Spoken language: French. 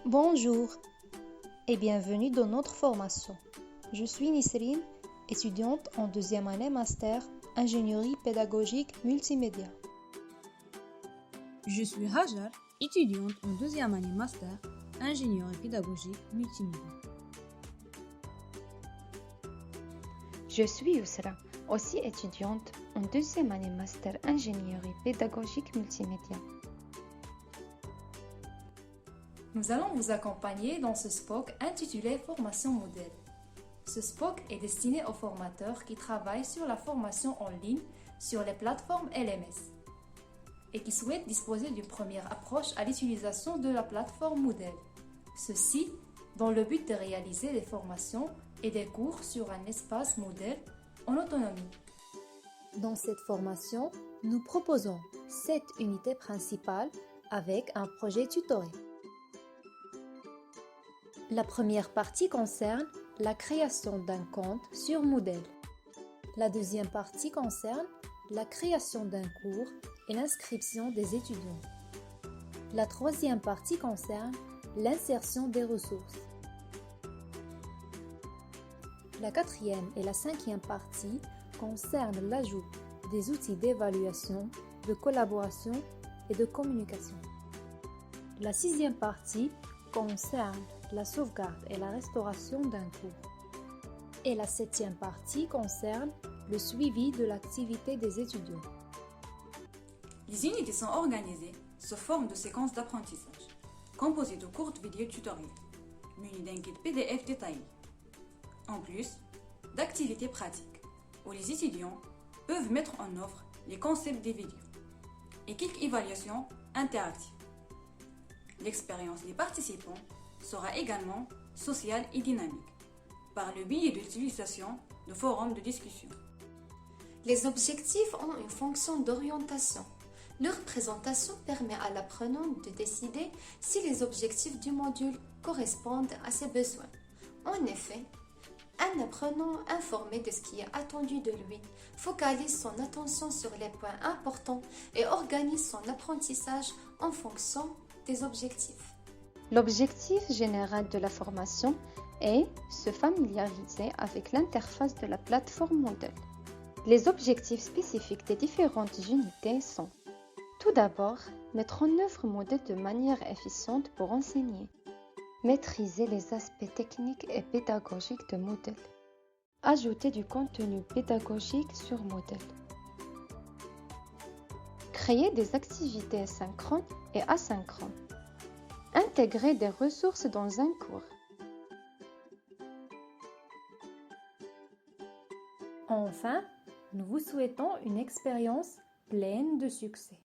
Bonjour et bienvenue dans notre formation. Je suis Nisrine, étudiante en deuxième année master ingénierie pédagogique multimédia. Je suis Hajar, étudiante en deuxième année master ingénierie pédagogique multimédia. Je suis Yousra, aussi étudiante en deuxième année master ingénierie pédagogique multimédia. Nous allons vous accompagner dans ce SPOC intitulé Formation Modèle. Ce SPOC est destiné aux formateurs qui travaillent sur la formation en ligne sur les plateformes LMS et qui souhaitent disposer d'une première approche à l'utilisation de la plateforme Moodle. Ceci dans le but de réaliser des formations et des cours sur un espace Moodle en autonomie. Dans cette formation, nous proposons 7 unités principales avec un projet tutoré. La première partie concerne la création d'un compte sur Moodle. La deuxième partie concerne la création d'un cours et l'inscription des étudiants. La troisième partie concerne l'insertion des ressources. La quatrième et la cinquième partie concernent l'ajout des outils d'évaluation, de collaboration et de communication. La sixième partie concerne la sauvegarde et la restauration d'un cours. Et la septième partie concerne le suivi de l'activité des étudiants. Les unités sont organisées sous forme de séquences d'apprentissage, composées de courtes vidéos tutoriels, munies d'un guide PDF détaillé, en plus d'activités pratiques, où les étudiants peuvent mettre en œuvre les concepts des vidéos, et quelques évaluations interactives. L'expérience des participants sera également sociale et dynamique, par le biais de l'utilisation de forums de discussion. Les objectifs ont une fonction d'orientation. Leur présentation permet à l'apprenant de décider si les objectifs du module correspondent à ses besoins. En effet, un apprenant informé de ce qui est attendu de lui focalise son attention sur les points importants et organise son apprentissage en fonction des objectifs. L'objectif général de la formation est se familiariser avec l'interface de la plateforme Moodle. Les objectifs spécifiques des différentes unités sont: tout d'abord, mettre en œuvre Moodle de manière efficiente pour enseigner, maîtriser les aspects techniques et pédagogiques de Moodle, ajouter du contenu pédagogique sur Moodle, créer des activités synchrones et asynchrones, intégrer des ressources dans un cours. Enfin, nous vous souhaitons une expérience pleine de succès.